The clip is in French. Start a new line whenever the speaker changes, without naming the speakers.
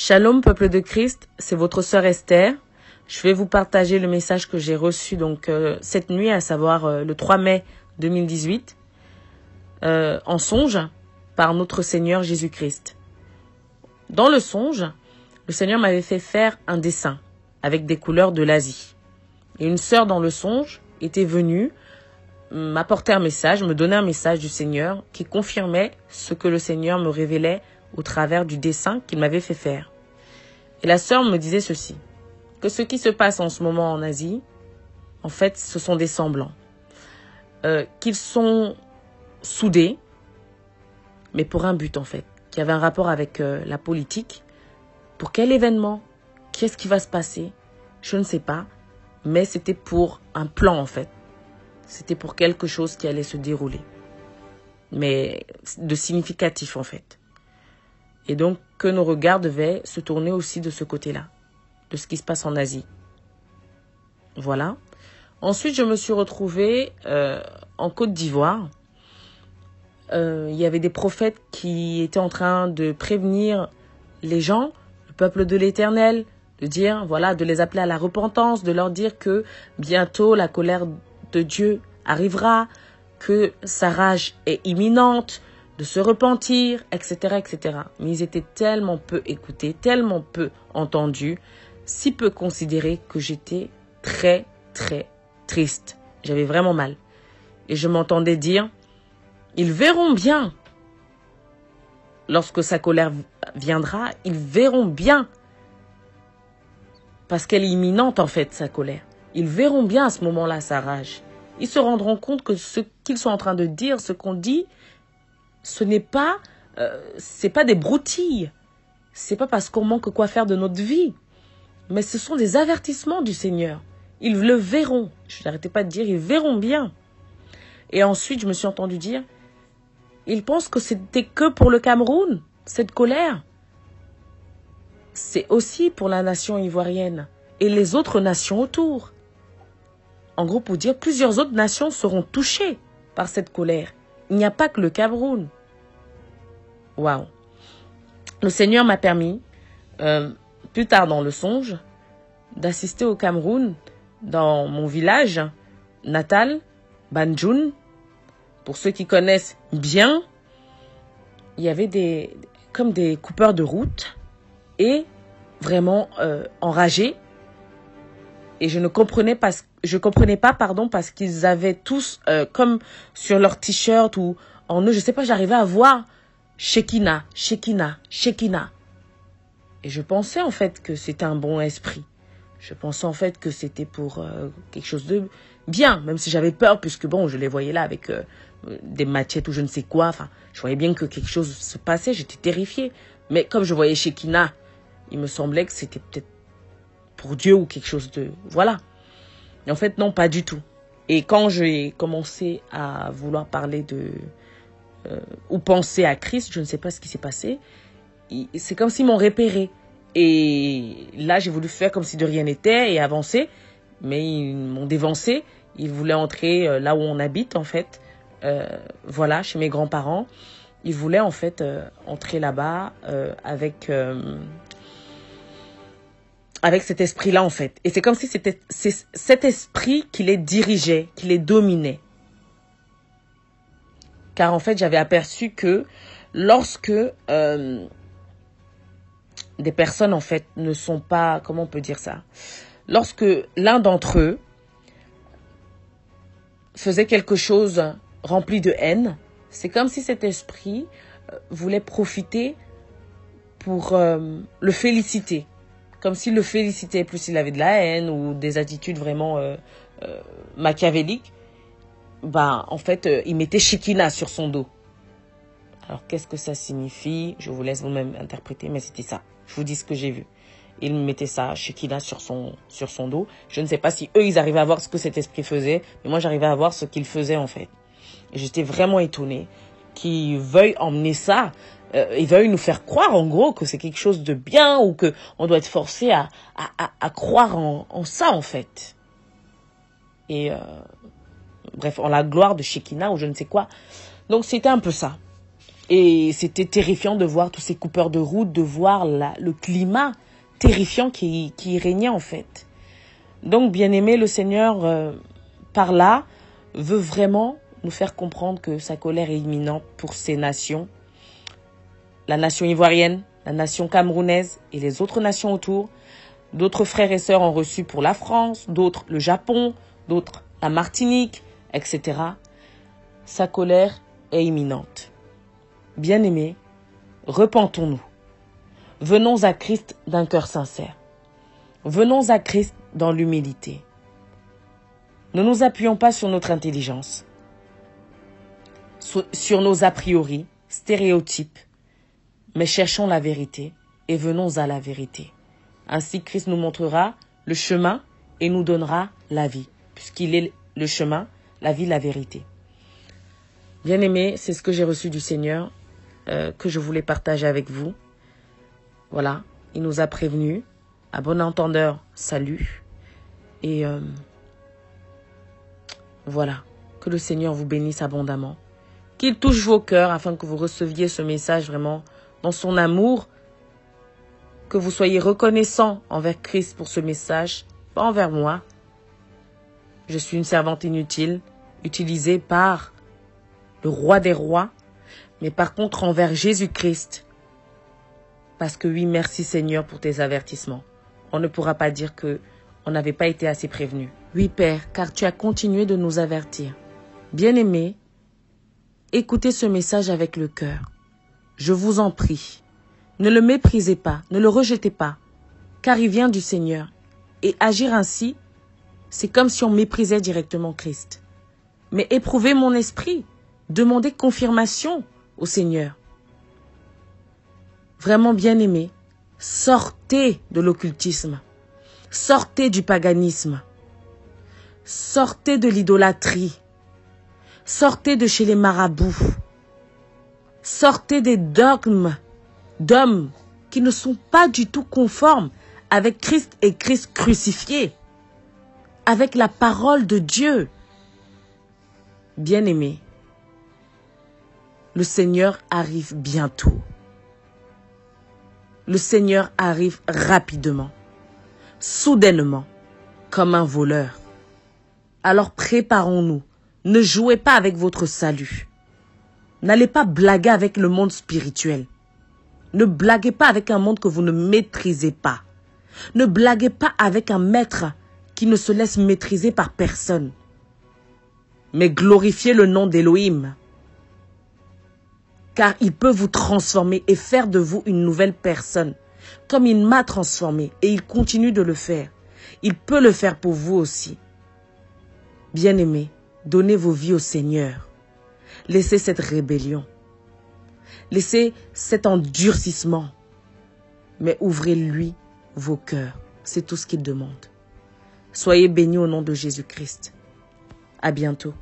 Shalom, peuple de Christ, c'est votre sœur Esther. Je vais vous partager le message que j'ai reçu cette nuit, à savoir le 3 mai 2018, en songe par notre Seigneur Jésus-Christ. Dans le songe, le Seigneur m'avait fait faire un dessin avec des couleurs de l'Asie. Et une sœur dans le songe était venue m'apporter un message, me donner un message du Seigneur qui confirmait ce que le Seigneur me révélait au travers du dessin qu'il m'avait fait faire. Et la sœur me disait ceci, que ce qui se passe en ce moment en Asie, en fait, ce sont des semblants. Qu'ils sont soudés, mais pour un but en fait, qui avait un rapport avec la politique. Pour quel événement? Qu'est-ce qui va se passer? Je ne sais pas, mais c'était pour un plan en fait. C'était pour quelque chose qui allait se dérouler, mais de significatif en fait. Et donc que nos regards devaient se tourner aussi de ce côté-là, de ce qui se passe en Asie. Voilà. Ensuite, je me suis retrouvée en Côte d'Ivoire. Il y avait des prophètes qui étaient en train de prévenir les gens, le peuple de l'Éternel, de dire, voilà, de les appeler à la repentance, de leur dire que bientôt la colère de Dieu arrivera, que sa rage est imminente, de se repentir, etc., etc. Mais ils étaient tellement peu écoutés, tellement peu entendus, si peu considérés que j'étais très, très triste. J'avais vraiment mal. Et je m'entendais dire, ils verront bien. Lorsque sa colère viendra, ils verront bien. Parce qu'elle est imminente en fait, sa colère. Ils verront bien à ce moment-là sa rage. Ils se rendront compte que ce qu'ils sont en train de dire, ce qu'on dit, ce n'est pas, c'est pas des broutilles. C'est pas parce qu'on manque quoi faire de notre vie. Mais ce sont des avertissements du Seigneur. Ils le verront. Je n'arrêtais pas de dire, ils verront bien. Et ensuite, je me suis entendu dire, ils pensent que c'était que pour le Cameroun, cette colère. C'est aussi pour la nation ivoirienne et les autres nations autour. En gros, pour dire, plusieurs autres nations seront touchées par cette colère. Il n'y a pas que le Cameroun. Waouh. Le Seigneur m'a permis, plus tard dans le songe, d'assister au Cameroun, dans mon village natal, Banjul. Pour ceux qui connaissent bien, il y avait comme des coupeurs de route et vraiment enragés. Et je comprenais pas, parce qu'ils avaient tous, comme sur leur t-shirt ou en eux, je sais pas, j'arrivais à voir Shekinah, Shekinah, Shekinah. Et je pensais en fait que c'était un bon esprit. Je pensais en fait que c'était pour quelque chose de bien, même si j'avais peur, puisque bon, je les voyais là avec des machettes ou je ne sais quoi. Enfin, je voyais bien que quelque chose se passait, j'étais terrifiée. Mais comme je voyais Shekinah, il me semblait que c'était peut-être pour Dieu ou quelque chose de... Voilà. Et en fait, non, pas du tout. Et quand j'ai commencé à vouloir parler ou penser à Christ, je ne sais pas ce qui s'est passé. C'est comme s'ils m'ont repéré. Et là, j'ai voulu faire comme si de rien n'était et avancer. Mais ils m'ont dévancé. Ils voulaient entrer là où on habite, en fait. Voilà, chez mes grands-parents. Ils voulaient, en fait, entrer là-bas avec cet esprit-là, en fait. Et c'est comme si c'est cet esprit qui les dirigeait, qui les dominait. Car en fait, j'avais aperçu que lorsque des personnes, en fait, ne sont pas... Comment on peut dire ça? Lorsque l'un d'entre eux faisait quelque chose rempli de haine, c'est comme si cet esprit voulait profiter pour le féliciter. Comme s'il le félicitait, plus il avait de la haine ou des attitudes vraiment machiavéliques. Bah, en fait, il mettait Shekinah sur son dos. Alors, qu'est-ce que ça signifie? Je vous laisse vous-même interpréter, mais c'était ça. Je vous dis ce que j'ai vu. Il mettait ça, Shekinah, sur son dos. Je ne sais pas si eux, ils arrivaient à voir ce que cet esprit faisait, mais moi, j'arrivais à voir ce qu'il faisait, en fait. Et j'étais vraiment étonnée qu'ils veuillent emmener ça. Ils veulent nous faire croire, en gros, que c'est quelque chose de bien ou qu'on doit être forcé à croire en ça, en fait. Et bref, en la gloire de Shekinah ou je ne sais quoi. Donc, c'était un peu ça. Et c'était terrifiant de voir tous ces coupeurs de route, de voir le climat terrifiant qui régnait en fait. Donc, bien-aimé, le Seigneur, par là, veut vraiment nous faire comprendre que sa colère est imminente pour ces nations. La nation ivoirienne, la nation camerounaise et les autres nations autour. D'autres frères et sœurs ont reçu pour la France, d'autres le Japon, d'autres la Martinique, etc. Sa colère est imminente. Bien-aimés, repentons-nous. Venons à Christ d'un cœur sincère. Venons à Christ dans l'humilité. Ne nous appuyons pas sur notre intelligence, sur nos a priori, stéréotypes, mais cherchons la vérité et venons à la vérité. Ainsi, Christ nous montrera le chemin et nous donnera la vie, puisqu'il est le chemin, la vie, la vérité. Bien-aimés, c'est ce que j'ai reçu du Seigneur, que je voulais partager avec vous. Voilà, il nous a prévenus. À bon entendeur, salut. Et voilà, que le Seigneur vous bénisse abondamment. Qu'il touche vos cœurs afin que vous receviez ce message vraiment dans son amour. Que vous soyez reconnaissants envers Christ pour ce message, pas envers moi. Je suis une servante inutile, utilisée par le roi des rois, mais par contre envers Jésus-Christ. Parce que oui, merci Seigneur pour tes avertissements. On ne pourra pas dire que on n'avait pas été assez prévenus. Oui, Père, car tu as continué de nous avertir. Bien-aimés, écoutez ce message avec le cœur. Je vous en prie, ne le méprisez pas, ne le rejetez pas, car il vient du Seigneur. Et agir ainsi, c'est comme si on méprisait directement Christ. Mais éprouvez mon esprit, demandez confirmation au Seigneur. Vraiment bien-aimés, sortez de l'occultisme, sortez du paganisme, sortez de l'idolâtrie, sortez de chez les marabouts, sortez des dogmes d'hommes qui ne sont pas du tout conformes avec Christ et Christ crucifié, avec la parole de Dieu. Bien-aimés, le Seigneur arrive bientôt. Le Seigneur arrive rapidement, soudainement, comme un voleur. Alors préparons-nous. Ne jouez pas avec votre salut. N'allez pas blaguer avec le monde spirituel. Ne blaguez pas avec un monde que vous ne maîtrisez pas. Ne blaguez pas avec un maître qui ne se laisse maîtriser par personne. Mais glorifiez le nom d'Élohim. Car il peut vous transformer et faire de vous une nouvelle personne. Comme il m'a transformé et il continue de le faire. Il peut le faire pour vous aussi. Bien-aimés, donnez vos vies au Seigneur. Laissez cette rébellion. Laissez cet endurcissement. Mais ouvrez-lui vos cœurs. C'est tout ce qu'il demande. Soyez bénis au nom de Jésus-Christ. À bientôt.